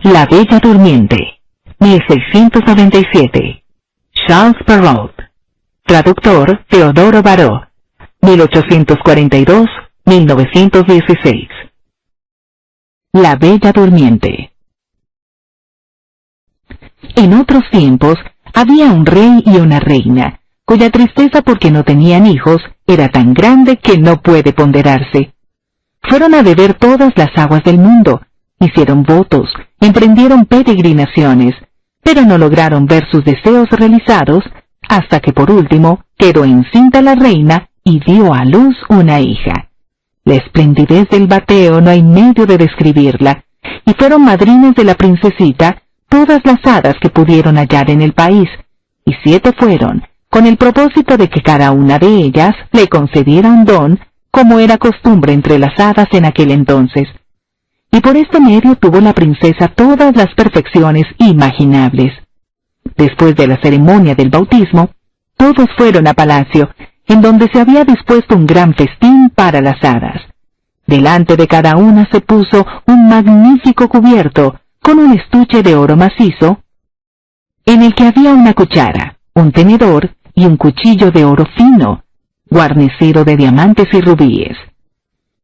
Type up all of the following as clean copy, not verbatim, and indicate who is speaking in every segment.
Speaker 1: La Bella Durmiente, 1697. Charles Perrault. Traductor Teodoro Baró, 1842-1916. La Bella Durmiente. En otros tiempos había un rey y una reina, cuya tristeza porque no tenían hijos era tan grande que no puede ponderarse. Fueron a beber todas las aguas del mundo, hicieron votos, emprendieron peregrinaciones, pero no lograron ver sus deseos realizados, hasta que por último quedó encinta la reina y dio a luz una hija. La esplendidez del bateo no hay medio de describirla, y fueron madrinas de la princesita todas las hadas que pudieron hallar en el país, y 7 fueron, con el propósito de que cada una de ellas le concediera un don, como era costumbre entre las hadas en aquel entonces. Y por este medio tuvo la princesa todas las perfecciones imaginables. Después de la ceremonia del bautismo, todos fueron a palacio, en donde se había dispuesto un gran festín para las hadas. Delante de cada una se puso un magnífico cubierto, con un estuche de oro macizo, en el que había una cuchara, un tenedor y un cuchillo de oro fino, guarnecido de diamantes y rubíes.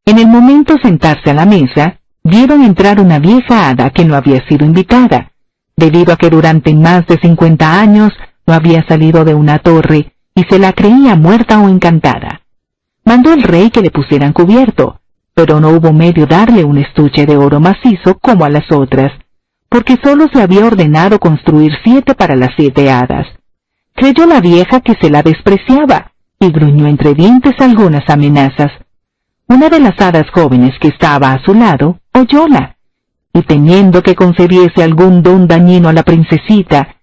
Speaker 1: En el momento de sentarse a la mesa, vieron entrar una vieja hada que no había sido invitada, debido a que durante más de 50 años no había salido de una torre y se la creía muerta o encantada. Mandó el rey que le pusieran cubierto, pero no hubo medio darle un estuche de oro macizo como a las otras, porque solo se había ordenado construir 7 para las 7 hadas. Creyó la vieja que se la despreciaba, y gruñó entre dientes algunas amenazas. Una de las hadas jóvenes que estaba a su lado oyóla, y temiendo que concediese algún don dañino a la princesita,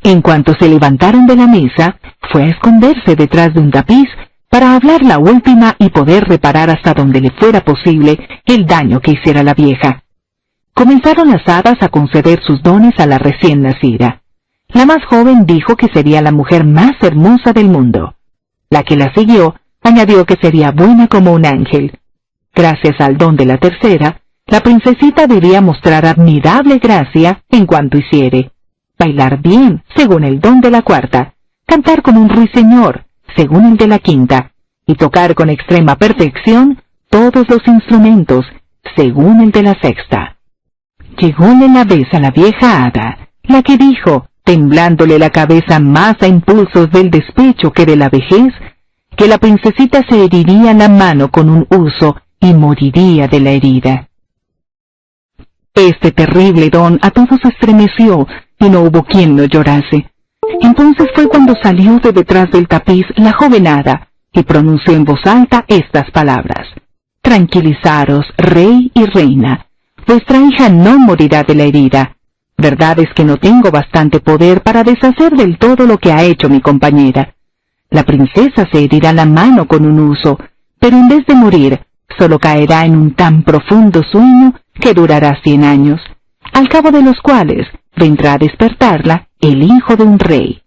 Speaker 1: en cuanto se levantaron de la mesa, fue a esconderse detrás de un tapiz para hablar la última y poder reparar hasta donde le fuera posible el daño que hiciera la vieja. Comenzaron las hadas a conceder sus dones a la recién nacida. La más joven dijo que sería la mujer más hermosa del mundo. La que la siguió añadió que sería buena como un ángel. Gracias al don de la tercera, la princesita debía mostrar admirable gracia en cuanto hiciere, bailar bien, según el don de la cuarta, cantar como un ruiseñor, según el de la quinta, y tocar con extrema perfección todos los instrumentos, según el de la sexta. Llególe la vez a la vieja hada, la que dijo, temblándole la cabeza más a impulsos del despecho que de la vejez, que la princesita se heriría la mano con un huso y moriría de la herida. Este terrible don a todos estremeció y no hubo quien no llorase. Entonces fue cuando salió de detrás del tapiz la joven hada y pronunció en voz alta estas palabras: Tranquilizaros, rey y reina, vuestra hija no morirá de la herida. Verdad es que no tengo bastante poder para deshacer del todo lo que ha hecho mi compañera. La princesa se herirá la mano con un huso, pero en vez de morir, solo caerá en un tan profundo sueño que durará 100 años, al cabo de los cuales vendrá a despertarla el hijo de un rey.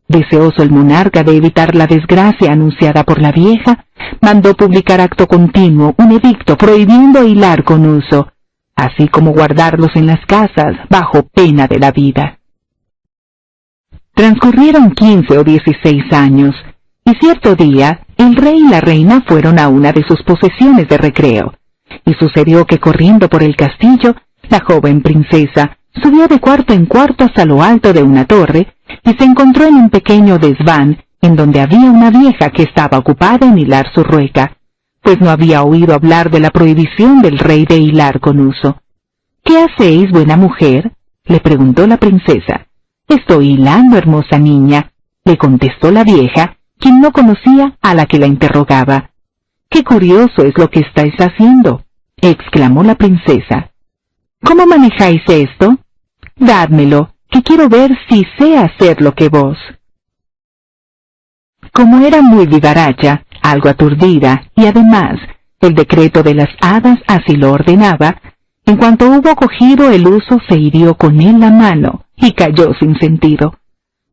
Speaker 1: Deseoso el monarca de evitar la desgracia anunciada por la vieja, mandó publicar acto continuo un edicto prohibiendo hilar con huso, así como guardarlos en las casas bajo pena de la vida. Transcurrieron 15 o 16 años, y cierto día el rey y la reina fueron a una de sus posesiones de recreo, y sucedió que corriendo por el castillo, la joven princesa subió de cuarto en cuarto hasta lo alto de una torre, y se encontró en un pequeño desván, en donde había una vieja que estaba ocupada en hilar su rueca, pues no había oído hablar de la prohibición del rey de hilar con huso. «¿Qué hacéis, buena mujer?», le preguntó la princesa. «Estoy hilando, hermosa niña», le contestó la vieja, quien no conocía a la que la interrogaba. «¡Qué curioso es lo que estáis haciendo!», exclamó la princesa. «¿Cómo manejáis esto? Dádmelo, que quiero ver si sé hacer lo que vos». Como era muy vivaracha, algo aturdida, y además el decreto de las hadas así lo ordenaba, en cuanto hubo cogido el huso se hirió con él la mano y cayó sin sentido.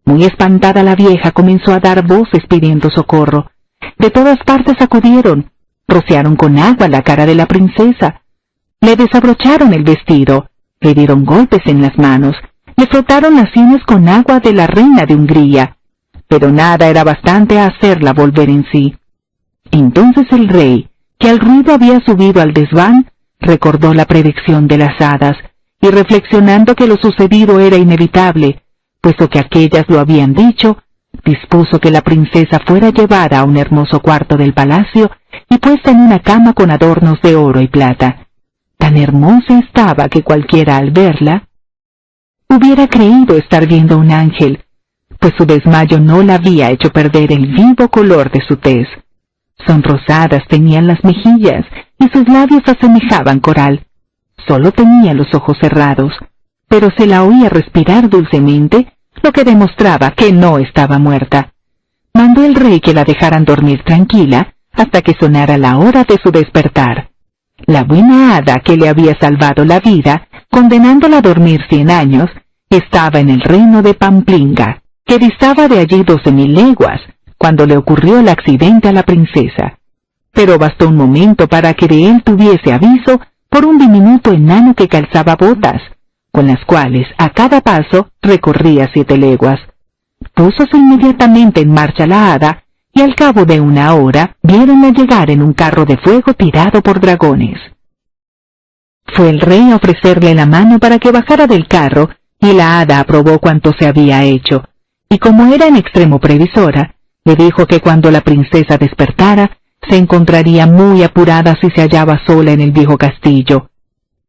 Speaker 1: Muy espantada la vieja comenzó a dar voces pidiendo socorro. De todas partes acudieron, rociaron con agua la cara de la princesa, le desabrocharon el vestido, Le dieron golpes en las manos, le frotaron las sienes con agua de la reina de Hungría, pero nada era bastante a hacerla volver en sí. Entonces el rey, que al ruido había subido al desván, recordó la predicción de las hadas, y reflexionando que lo sucedido era inevitable, puesto que aquellas lo habían dicho, dispuso que la princesa fuera llevada a un hermoso cuarto del palacio y puesta en una cama con adornos de oro y plata. Tan hermosa estaba que cualquiera al verla hubiera creído estar viendo un ángel, pues su desmayo no la había hecho perder el vivo color de su tez. Sonrosadas tenían las mejillas y sus labios asemejaban coral. Solo tenía los ojos cerrados, pero se la oía respirar dulcemente, lo que demostraba que no estaba muerta. Mandó el rey que la dejaran dormir tranquila hasta que sonara la hora de su despertar. La buena hada que le había salvado la vida, condenándola a dormir 100 años, estaba en el reino de Pamplinga, que distaba de allí 12.000 leguas, cuando le ocurrió el accidente a la princesa. Pero bastó un momento para que de él tuviese aviso por un diminuto enano que calzaba botas, con las cuales a cada paso recorría 7 leguas. Púsose inmediatamente en marcha la hada, y al cabo de 1 hora viéronla llegar en un carro de fuego tirado por dragones. Fue el rey a ofrecerle la mano para que bajara del carro, y la hada aprobó cuanto se había hecho, y como era en extremo previsora, le dijo que cuando la princesa despertara, se encontraría muy apurada si se hallaba sola en el viejo castillo.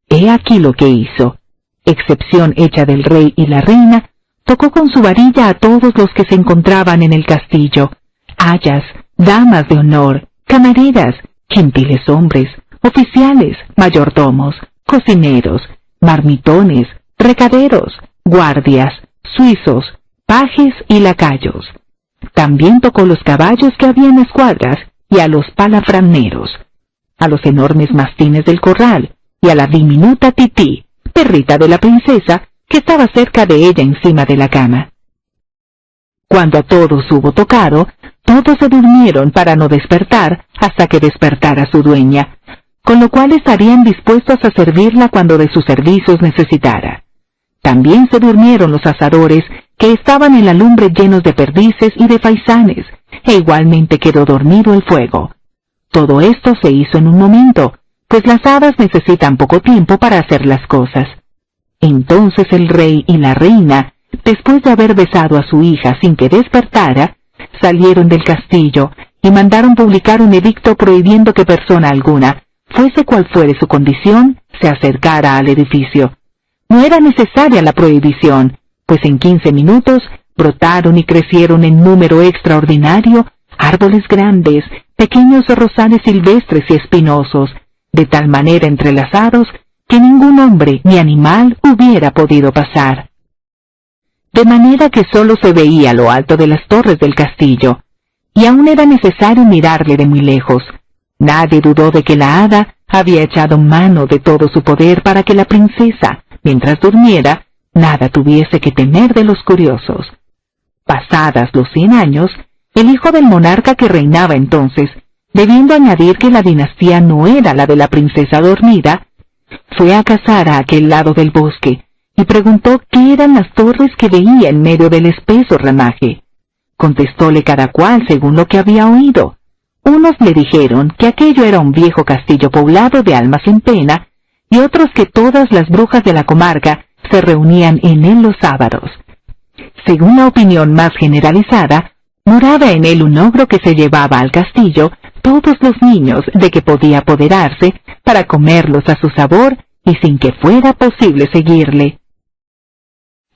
Speaker 1: He aquí lo que hizo. Excepción hecha del rey y la reina, tocó con su varilla a todos los que se encontraban en el castillo, ayas, damas de honor, camareras, gentiles hombres, oficiales, mayordomos, cocineros, marmitones, recaderos, guardias, suizos, pajes y lacayos. También tocó los caballos que había en las cuadras y a los palafraneros, a los enormes mastines del corral y a la diminuta Tití, perrita de la princesa, que estaba cerca de ella encima de la cama. Cuando a todos hubo tocado, todos se durmieron para no despertar hasta que despertara su dueña, con lo cual estarían dispuestos a servirla cuando de sus servicios necesitara. También se durmieron los asadores que estaban en la lumbre llenos de perdices y de faisanes, e igualmente quedó dormido el fuego. Todo esto se hizo en un momento, pues las hadas necesitan poco tiempo para hacer las cosas. Entonces el rey y la reina, después de haber besado a su hija sin que despertara, salieron del castillo y mandaron publicar un edicto prohibiendo que persona alguna, fuese cual fuere su condición, se acercara al edificio. No era necesaria la prohibición, pues en 15 minutos brotaron y crecieron en número extraordinario árboles grandes, pequeños rosales silvestres y espinosos, de tal manera entrelazados que ningún hombre ni animal hubiera podido pasar. De manera que sólo se veía lo alto de las torres del castillo, y aún era necesario mirarle de muy lejos. Nadie dudó de que la hada había echado mano de todo su poder para que la princesa, mientras durmiera, nada tuviese que temer de los curiosos. Pasadas los 100 años, el hijo del monarca que reinaba entonces, debiendo añadir que la dinastía no era la de la princesa dormida, fue a cazar a aquel lado del bosque y preguntó qué eran las torres que veía en medio del espeso ramaje. Contestóle cada cual según lo que había oído. Unos le dijeron que aquello era un viejo castillo poblado de almas en pena, y otros que todas las brujas de la comarca se reunían en él los sábados. Según la opinión más generalizada, moraba en él un ogro que se llevaba al castillo todos los niños de que podía apoderarse para comerlos a su sabor y sin que fuera posible seguirle.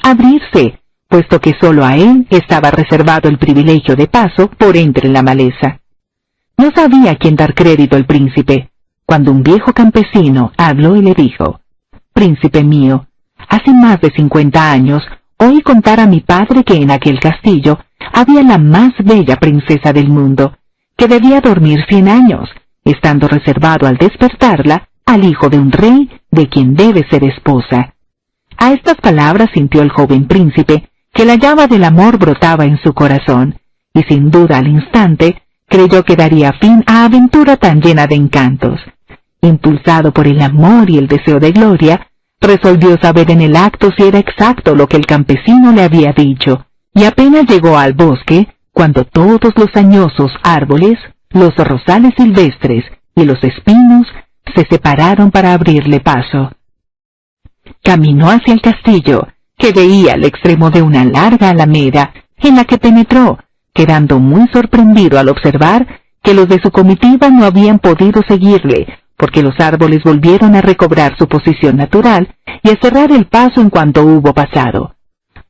Speaker 1: Abrirse, puesto que sólo a él estaba reservado el privilegio de paso por entre la maleza. No sabía a quién dar crédito el príncipe, cuando un viejo campesino habló y le dijo: «Príncipe mío, hace más de 50 años oí contar a mi padre que en aquel castillo había la más bella princesa del mundo, que debía dormir 100 años, estando reservado al despertarla al hijo de un rey de quien debe ser esposa». A estas palabras sintió el joven príncipe que la llama del amor brotaba en su corazón, y sin duda al instante creyó que daría fin a aventura tan llena de encantos. Impulsado por el amor y el deseo de gloria, Resolvió saber en el acto si era exacto lo que el campesino le había dicho, y apenas llegó al bosque, cuando todos los añosos árboles, los rosales silvestres y los espinos se separaron para abrirle paso. Caminó hacia el castillo, que veía al extremo de una larga alameda, en la que penetró, quedando muy sorprendido al observar que los de su comitiva no habían podido seguirle, porque los árboles volvieron a recobrar su posición natural y a cerrar el paso en cuanto hubo pasado.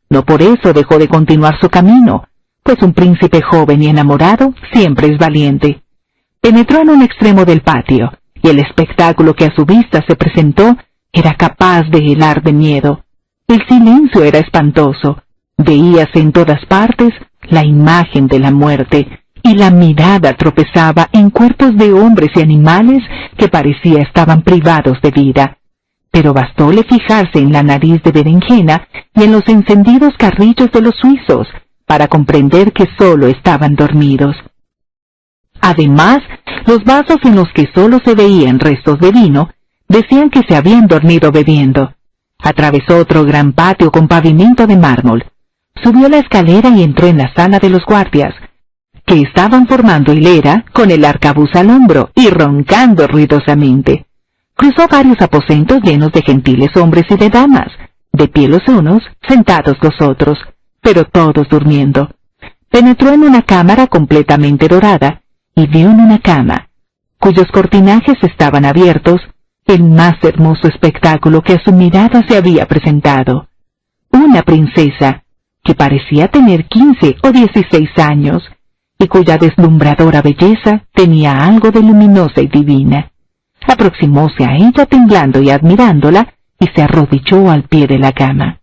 Speaker 1: No por eso dejó de continuar su camino, pues un príncipe joven y enamorado siempre es valiente. Penetró en un extremo del patio, y el espectáculo que a su vista se presentó era capaz de helar de miedo. El silencio era espantoso, veíase en todas partes la imagen de la muerte, y la mirada tropezaba en cuerpos de hombres y animales que parecía estaban privados de vida. Pero bastóle fijarse en la nariz de berenjena y en los encendidos carrillos de los suizos para comprender que solo estaban dormidos. Además, los vasos en los que solo se veían restos de vino decían que se habían dormido bebiendo. Atravesó otro gran patio con pavimento de mármol, subió la escalera y entró en la sala de los guardias, que estaban formando hilera con el arcabuz al hombro y roncando ruidosamente. Cruzó varios aposentos llenos de gentiles hombres y de damas, de pie los unos, sentados los otros, pero todos durmiendo. Penetró en una cámara completamente dorada y vio en una cama, cuyos cortinajes estaban abiertos, el más hermoso espectáculo que a su mirada se había presentado. Una princesa, que parecía tener 15 o 16 años, y cuya deslumbradora belleza tenía algo de luminosa y divina. Aproximóse a ella temblando y admirándola, y se arrodilló al pie de la cama.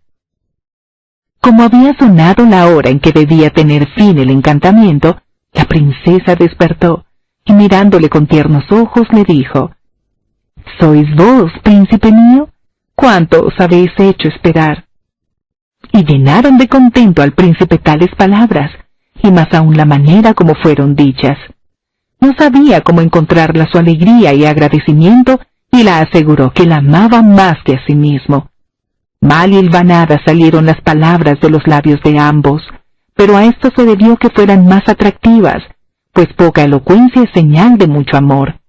Speaker 1: Como había sonado la hora en que debía tener fin el encantamiento, la princesa despertó, y mirándole con tiernos ojos le dijo: «¿Sois vos, príncipe mío? ¿Cuánto os habéis hecho esperar?» Y llenaron de contento al príncipe tales palabras, y más aún la manera como fueron dichas. No sabía cómo encontrarla su alegría y agradecimiento, y la aseguró que la amaba más que a sí mismo. Mal hilvanadas salieron las palabras de los labios de ambos, pero a esto se debió que fueran más atractivas, pues poca elocuencia es señal de mucho amor.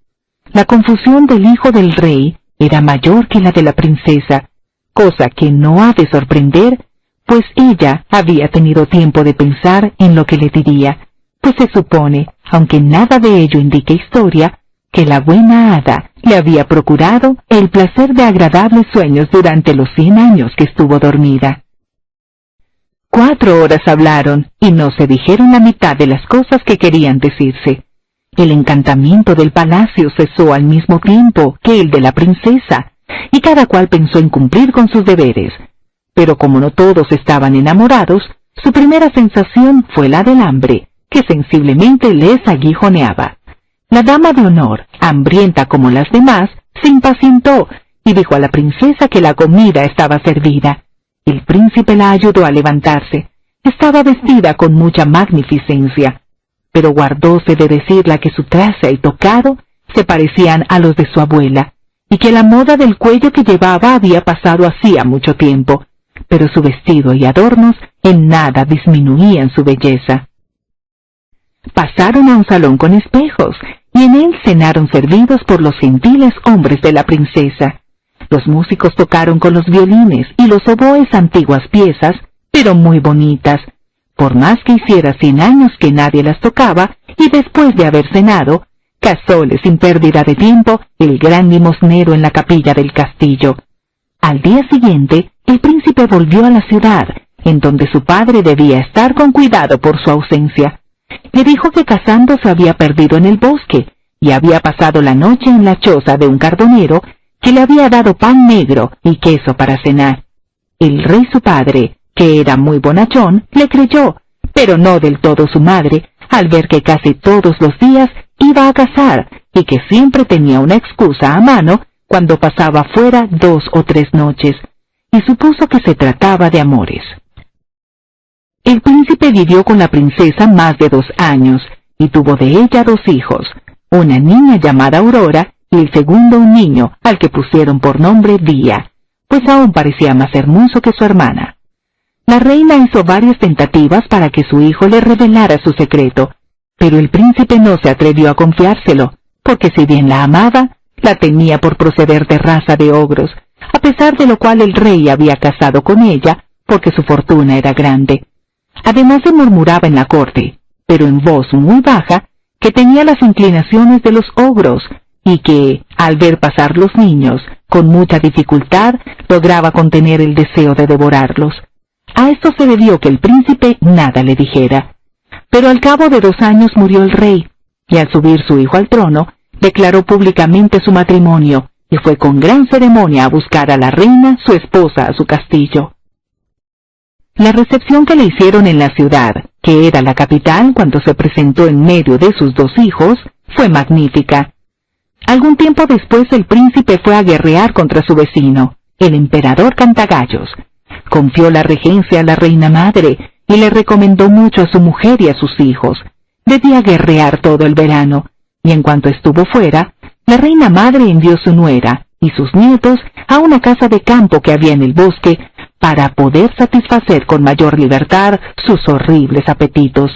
Speaker 1: La confusión del hijo del rey era mayor que la de la princesa, cosa que no ha de sorprender, pues ella había tenido tiempo de pensar en lo que le diría, pues se supone, aunque nada de ello indique historia, que la buena hada le había procurado el placer de agradables sueños durante los 100 años que estuvo dormida. 4 horas hablaron y no se dijeron la mitad de las cosas que querían decirse. El encantamiento del palacio cesó al mismo tiempo que el de la princesa, y cada cual pensó en cumplir con sus deberes. Pero como no todos estaban enamorados, su primera sensación fue la del hambre, que sensiblemente les aguijoneaba. La dama de honor, hambrienta como las demás, se impacientó y dijo a la princesa que la comida estaba servida. El príncipe la ayudó a levantarse. Estaba vestida con mucha magnificencia, pero guardóse de decirle que su traza y tocado se parecían a los de su abuela, y que la moda del cuello que llevaba había pasado hacía mucho tiempo, pero su vestido y adornos en nada disminuían su belleza. Pasaron a un salón con espejos, y en él cenaron servidos por los gentiles hombres de la princesa. Los músicos tocaron con los violines y los oboes antiguas piezas, pero muy bonitas, por más que hiciera 100 años que nadie las tocaba, y después de haber cenado, casóle sin pérdida de tiempo el gran limosnero en la capilla del castillo. Al día siguiente, el príncipe volvió a la ciudad, en donde su padre debía estar con cuidado por su ausencia. Le dijo que Casandro se había perdido en el bosque, y había pasado la noche en la choza de un cardonero, que le había dado pan negro y queso para cenar. El rey su padre, que era muy bonachón, le creyó, pero no del todo su madre, al ver que casi todos los días iba a cazar, y que siempre tenía una excusa a mano cuando pasaba fuera 2 o 3 noches, y supuso que se trataba de amores. El príncipe vivió con la princesa más de 2 años, y tuvo de ella 2 hijos, una niña llamada Aurora, y el segundo un niño, al que pusieron por nombre Día, pues aún parecía más hermoso que su hermana. La reina hizo varias tentativas para que su hijo le revelara su secreto, pero el príncipe no se atrevió a confiárselo, porque si bien la amaba, la temía por proceder de raza de ogros, a pesar de lo cual el rey había casado con ella, porque su fortuna era grande. Además se murmuraba en la corte, pero en voz muy baja, que tenía las inclinaciones de los ogros, y que, al ver pasar los niños, con mucha dificultad, lograba contener el deseo de devorarlos. A esto se debió que el príncipe nada le dijera. Pero al cabo de 2 años murió el rey, y al subir su hijo al trono, declaró públicamente su matrimonio, y fue con gran ceremonia a buscar a la reina, su esposa, a su castillo. La recepción que le hicieron en la ciudad, que era la capital cuando se presentó en medio de sus 2 hijos, fue magnífica. Algún tiempo después el príncipe fue a guerrear contra su vecino, el emperador Cantagallos. Confió la regencia a la reina madre y le recomendó mucho a su mujer y a sus hijos. Debía guerrear todo el verano, y en cuanto estuvo fuera, la reina madre envió su nuera y sus nietos a una casa de campo que había en el bosque para poder satisfacer con mayor libertad sus horribles apetitos.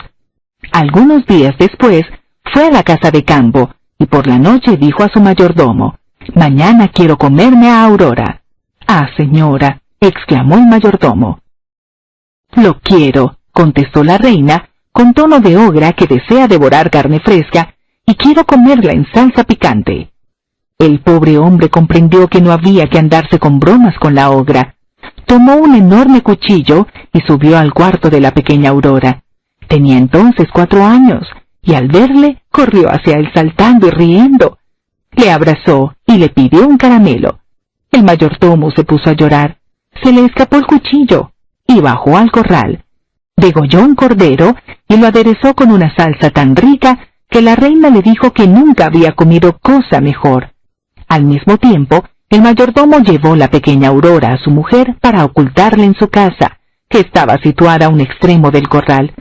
Speaker 1: Algunos días después fue a la casa de campo y por la noche dijo a su mayordomo: «Mañana quiero comerme a Aurora». «Ah, señora», exclamó el mayordomo. «Lo quiero», contestó la reina, con tono de ogra que desea devorar carne fresca, «y quiero comerla en salsa picante». El pobre hombre comprendió que no había que andarse con bromas con la ogra. Tomó un enorme cuchillo y subió al cuarto de la pequeña Aurora. Tenía entonces 4 años, y al verle, corrió hacia él saltando y riendo. Le abrazó y le pidió un caramelo. El mayordomo se puso a llorar. Se le escapó el cuchillo, y bajó al corral. Degolló un cordero y lo aderezó con una salsa tan rica que la reina le dijo que nunca había comido cosa mejor. Al mismo tiempo, el mayordomo llevó la pequeña Aurora a su mujer para ocultarla en su casa, que estaba situada a un extremo del corral.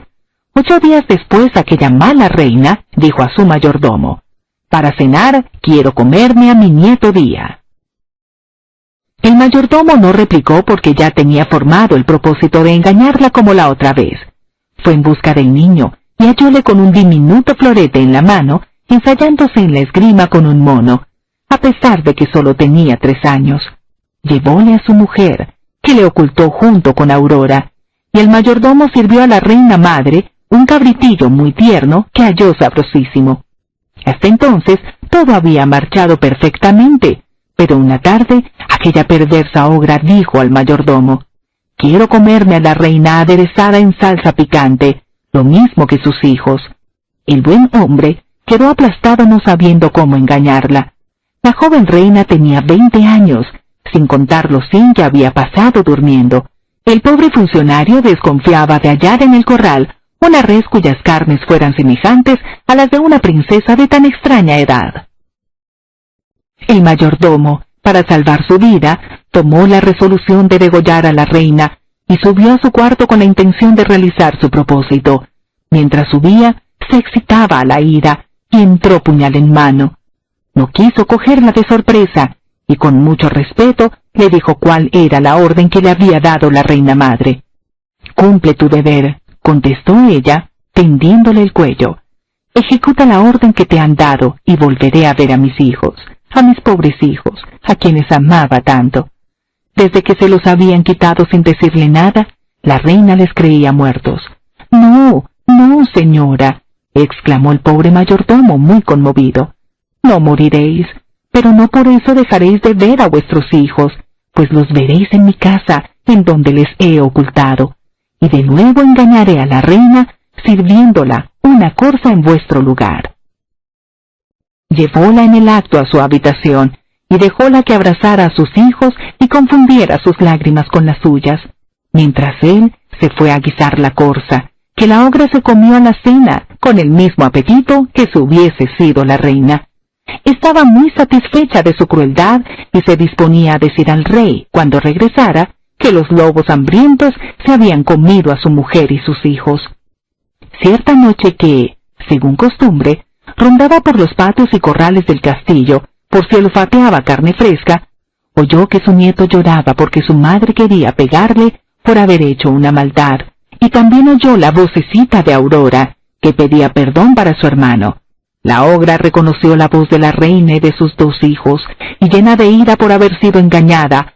Speaker 1: 8 días después, aquella mala reina dijo a su mayordomo: «Para cenar quiero comerme a mi nieto Día». El mayordomo no replicó porque ya tenía formado el propósito de engañarla como la otra vez. Fue en busca del niño y hallóle con un diminuto florete en la mano, ensayándose en la esgrima con un mono, a pesar de que solo tenía 3 años. Llevóle a su mujer, que le ocultó junto con Aurora, y el mayordomo sirvió a la reina madre un cabritillo muy tierno que halló sabrosísimo. Hasta entonces todo había marchado perfectamente, pero una tarde aquella perversa ogra dijo al mayordomo: «Quiero comerme a la reina aderezada en salsa picante, lo mismo que sus hijos». El buen hombre quedó aplastado no sabiendo cómo engañarla. La joven reina tenía 20 años, sin contar los 100 que había pasado durmiendo. El pobre funcionario desconfiaba de hallar en el corral una res cuyas carnes fueran semejantes a las de una princesa de tan extraña edad. El mayordomo, para salvar su vida, tomó la resolución de degollar a la reina y subió a su cuarto con la intención de realizar su propósito. Mientras subía, se excitaba a la ira y entró puñal en mano. No quiso cogerla de sorpresa y con mucho respeto le dijo cuál era la orden que le había dado la reina madre. «Cumple tu deber», contestó ella, tendiéndole el cuello. «Ejecuta la orden que te han dado y volveré a ver a mis hijos, a mis pobres hijos, a quienes amaba tanto». Desde que se los habían quitado sin decirle nada, la reina les creía muertos. «No, no, señora», exclamó el pobre mayordomo muy conmovido. «No moriréis, pero no por eso dejaréis de ver a vuestros hijos, pues los veréis en mi casa, en donde les he ocultado, y de nuevo engañaré a la reina, sirviéndola una corza en vuestro lugar». Llevóla en el acto a su habitación, y dejóla que abrazara a sus hijos y confundiera sus lágrimas con las suyas, mientras él se fue a guisar la corza, que la ogra se comió a la cena, con el mismo apetito que si hubiese sido la reina. Estaba muy satisfecha de su crueldad y se disponía a decir al rey, cuando regresara, que los lobos hambrientos se habían comido a su mujer y sus hijos. Cierta noche que, según costumbre, rondaba por los patios y corrales del castillo, por si olfateaba carne fresca, oyó que su nieto lloraba porque su madre quería pegarle por haber hecho una maldad, y también oyó la vocecita de Aurora, que pedía perdón para su hermano. La ogra reconoció la voz de la reina y de sus 2 hijos, y llena de ira por haber sido engañada,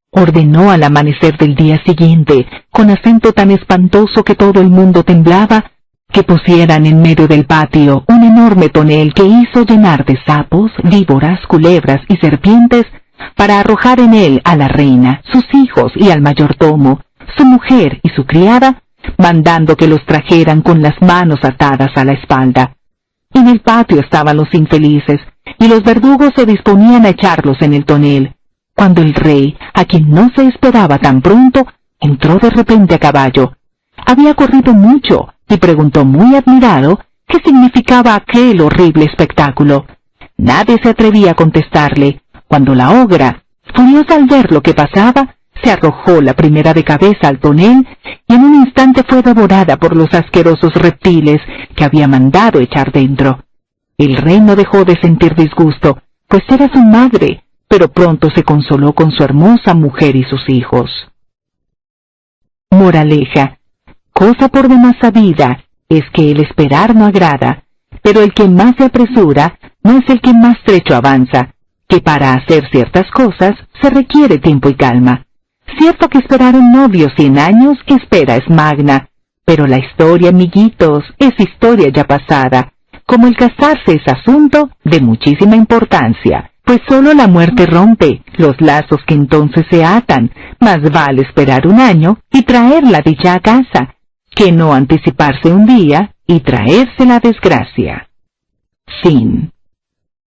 Speaker 1: ordenó al amanecer del día siguiente, con acento tan espantoso que todo el mundo temblaba, que pusieran en medio del patio un enorme tonel que hizo llenar de sapos, víboras, culebras y serpientes, para arrojar en él a la reina, sus hijos y al mayordomo, su mujer y su criada, mandando que los trajeran con las manos atadas a la espalda. En el patio estaban los infelices, y los verdugos se disponían a echarlos en el tonel, cuando el rey, a quien no se esperaba tan pronto, entró de repente a caballo. Había corrido mucho, y preguntó muy admirado qué significaba aquel horrible espectáculo. Nadie se atrevía a contestarle, cuando la ogra, furiosa al ver lo que pasaba, se arrojó la primera de cabeza al tonel y en un instante fue devorada por los asquerosos reptiles que había mandado echar dentro. El rey no dejó de sentir disgusto, pues era su madre, pero pronto se consoló con su hermosa mujer y sus hijos. Moraleja: cosa por demás sabida es que el esperar no agrada, pero el que más se apresura no es el que más trecho avanza, que para hacer ciertas cosas se requiere tiempo y calma. Cierto que esperar un novio 100 años espera es magna, pero la historia, amiguitos, es historia ya pasada, como el casarse es asunto de muchísima importancia, pues solo la muerte rompe los lazos que entonces se atan. Más vale esperar 1 año y traer la dicha a casa, que no anticiparse un día y traerse la desgracia. Fin.